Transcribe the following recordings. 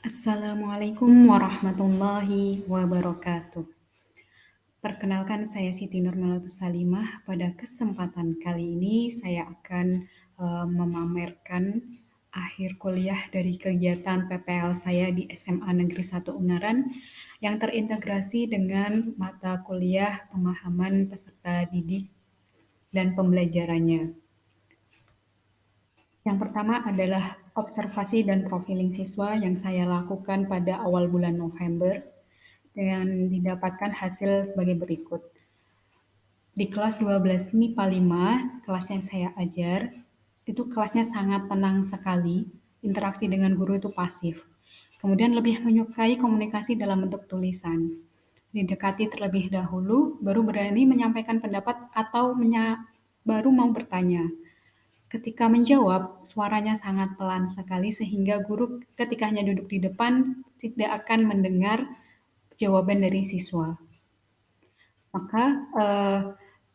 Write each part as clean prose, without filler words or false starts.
Assalamualaikum warahmatullahi wabarakatuh. Perkenalkan saya Siti Nurmalatus Salimah. Pada kesempatan kali ini saya akan memamerkan akhir kuliah dari kegiatan PPL saya di SMA Negeri 1 Ungaran yang terintegrasi dengan mata kuliah pemahaman peserta didik dan pembelajarannya. Yang pertama adalah observasi dan profiling siswa yang saya lakukan pada awal bulan November dengan didapatkan hasil sebagai berikut. Di kelas 12 MIPA 5, kelas yang saya ajar, itu kelasnya sangat tenang sekali, interaksi dengan guru itu pasif. Kemudian lebih menyukai komunikasi dalam bentuk tulisan. Didekati terlebih dahulu, baru berani menyampaikan pendapat atau baru mau bertanya. Ketika menjawab, suaranya sangat pelan sekali sehingga guru ketika hanya duduk di depan tidak akan mendengar jawaban dari siswa. Maka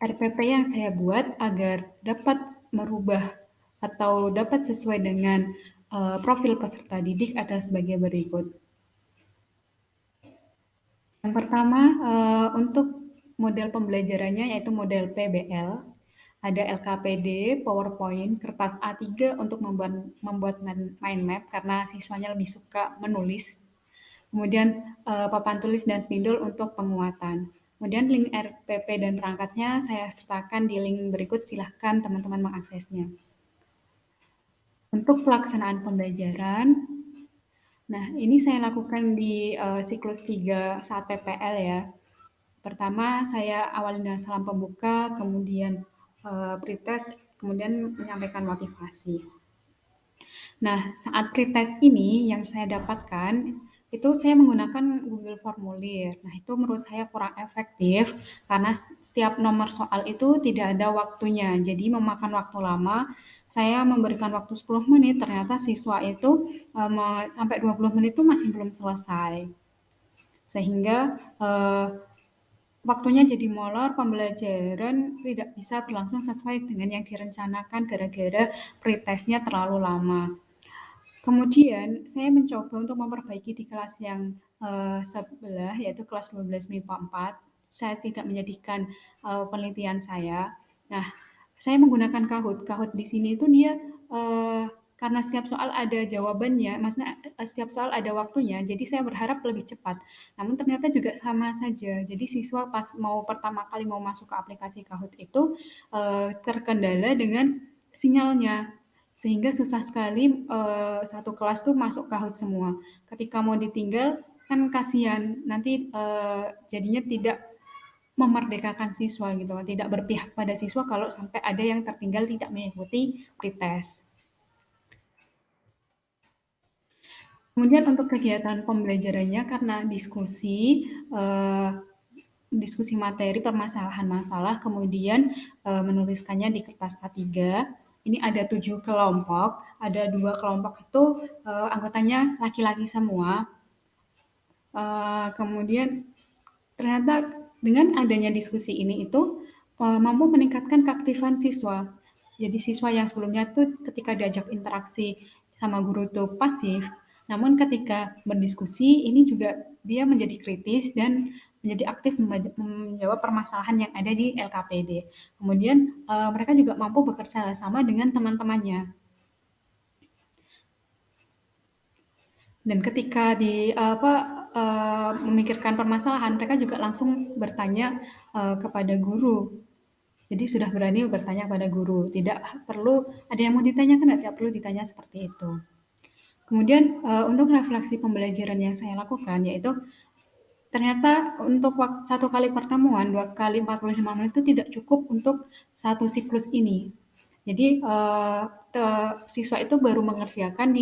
RPP yang saya buat agar dapat merubah atau dapat sesuai dengan profil peserta didik adalah sebagai berikut. Yang pertama, untuk model pembelajarannya yaitu model PBL, ada LKPD, PowerPoint, kertas A3 untuk membuat mind map karena siswanya lebih suka menulis. Kemudian papan tulis dan spidol untuk penguatan. Kemudian link RPP dan perangkatnya saya sertakan di link berikut, silahkan teman-teman mengaksesnya. Untuk pelaksanaan pembelajaran, nah ini saya lakukan di siklus 3 saat PPL ya. Pertama saya awali dengan salam pembuka, kemudian pretest, kemudian menyampaikan motivasi. Nah, saat pretest ini yang saya dapatkan, itu saya menggunakan Google Formulir. Nah, itu menurut saya kurang efektif karena setiap nomor soal itu tidak ada waktunya. Jadi memakan waktu lama. Saya memberikan waktu 10 menit, ternyata siswa itu sampai 20 menit itu masih belum selesai. Sehingga waktunya jadi molor, pembelajaran tidak bisa berlangsung sesuai dengan yang direncanakan gara-gara pretestnya terlalu lama. Kemudian saya mencoba untuk memperbaiki di kelas yang sebelah, yaitu kelas 12 MIPA 4. Saya tidak menjadikan penelitian saya. Nah, saya menggunakan Kahoot. Kahoot di sini itu dia karena setiap soal ada jawabannya, maksudnya setiap soal ada waktunya, jadi saya berharap lebih cepat. Namun ternyata juga sama saja. Jadi siswa pas mau pertama kali mau masuk ke aplikasi Kahoot itu terkendala dengan sinyalnya, sehingga susah sekali satu kelas tuh masuk Kahoot semua. Ketika mau ditinggal kan kasihan, nanti jadinya tidak memerdekakan siswa gitu, tidak berpihak pada siswa kalau sampai ada yang tertinggal tidak mengikuti pretest. Kemudian untuk kegiatan pembelajarannya karena diskusi materi permasalahan masalah, kemudian menuliskannya di kertas A3. Ini ada 7 kelompok, ada 2 kelompok itu anggotanya laki-laki semua. Kemudian ternyata dengan adanya diskusi ini itu mampu meningkatkan keaktifan siswa. Jadi siswa yang sebelumnya tuh ketika diajak interaksi sama guru tuh pasif, namun ketika berdiskusi ini juga dia menjadi kritis dan menjadi aktif menjawab permasalahan yang ada di LKPD. Kemudian mereka juga mampu bekerja sama dengan teman-temannya. Dan ketika memikirkan permasalahan, mereka juga langsung bertanya kepada guru. Jadi sudah berani bertanya kepada guru, tidak perlu ada yang mau ditanyakan, tidak perlu ditanya seperti itu. Kemudian untuk refleksi pembelajaran yang saya lakukan yaitu ternyata untuk satu kali pertemuan, 2 kali 45 menit itu tidak cukup untuk satu siklus ini. Jadi siswa itu baru mengerjakan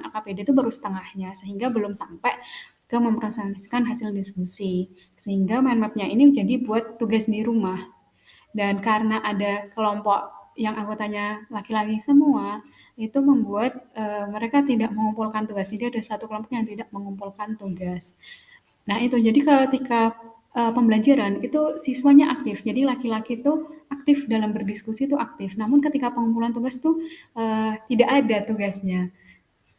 AKPD itu baru setengahnya, sehingga belum sampai ke mempresentasikan hasil diskusi. Sehingga mind map-nya ini jadi buat tugas di rumah. Dan karena ada kelompok yang anggotanya laki-laki semua, itu membuat mereka tidak mengumpulkan tugas. Jadi ada satu kelompok yang tidak mengumpulkan tugas. Nah itu, jadi ketika pembelajaran itu siswanya aktif. Jadi laki-laki itu aktif dalam berdiskusi itu aktif. Namun ketika pengumpulan tugas tuh tidak ada tugasnya.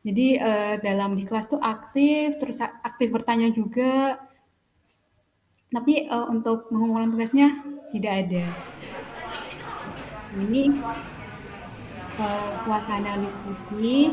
Jadi, dalam di kelas tuh aktif, terus aktif bertanya juga, tapi, untuk pengumpulan tugasnya tidak ada. Ini, suasana diskusi.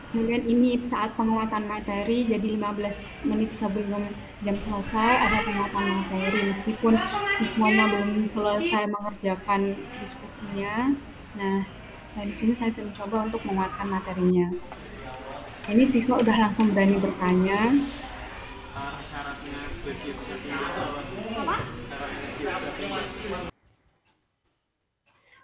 Kemudian ini saat penguatan materi, jadi 15 menit sebelum jam selesai ada penguatan materi, meskipun siswanya belum selesai mengerjakan diskusinya. Nah, di sini saya mencoba untuk menguatkan materinya. Ini siswa udah langsung berani bertanya.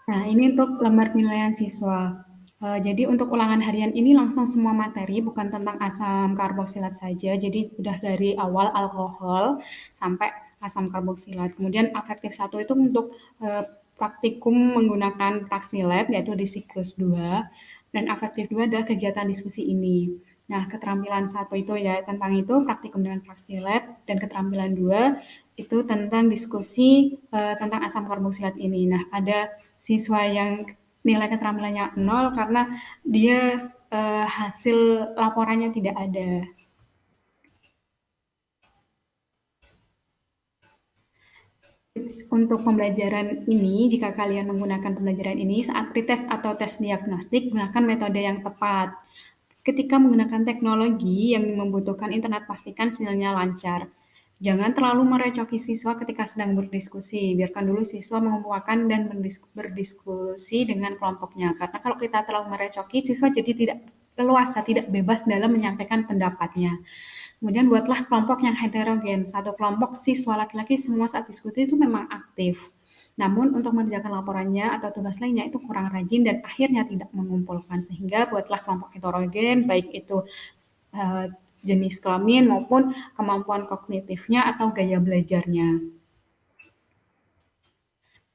Nah, ini untuk lembar penilaian siswa. Jadi untuk ulangan harian ini langsung semua materi, bukan tentang asam karboksilat saja. Jadi udah dari awal alkohol sampai asam karboksilat. Kemudian afektif satu itu untuk praktikum menggunakan praksi lab, yaitu di siklus 2. Dan afektif 2 adalah kegiatan diskusi ini. Nah, keterampilan satu itu ya tentang itu praktikum dengan praksi lab, dan keterampilan 2 itu tentang diskusi tentang asam karboksilat ini. Nah, ada siswa yang nilai keterampilannya nol karena dia hasil laporannya tidak ada. Tips untuk pembelajaran ini, jika kalian menggunakan pembelajaran ini saat pretest atau tes diagnostik, gunakan metode yang tepat. Ketika menggunakan teknologi yang membutuhkan internet, pastikan sinyalnya lancar. Jangan terlalu merecoki siswa ketika sedang berdiskusi. Biarkan dulu siswa mengumpulkan dan berdiskusi dengan kelompoknya. Karena kalau kita terlalu merecoki, siswa jadi tidak leluasa, tidak bebas dalam menyampaikan pendapatnya. Kemudian buatlah kelompok yang heterogen. Satu kelompok siswa laki-laki semua saat diskusi itu memang aktif. Namun untuk mengerjakan laporannya atau tugas lainnya itu kurang rajin dan akhirnya tidak mengumpulkan. Sehingga buatlah kelompok heterogen, baik itu uh, jenis kelamin maupun kemampuan kognitifnya atau gaya belajarnya.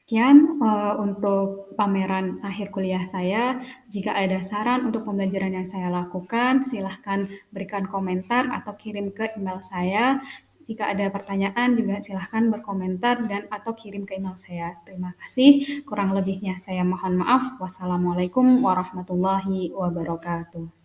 Sekian untuk pameran akhir kuliah saya. Jika ada saran untuk pembelajaran yang saya lakukan, silahkan berikan komentar atau kirim ke email saya. Jika ada pertanyaan juga silahkan berkomentar dan atau kirim ke email saya. Terima kasih. Kurang lebihnya saya mohon maaf. Wassalamualaikum warahmatullahi wabarakatuh.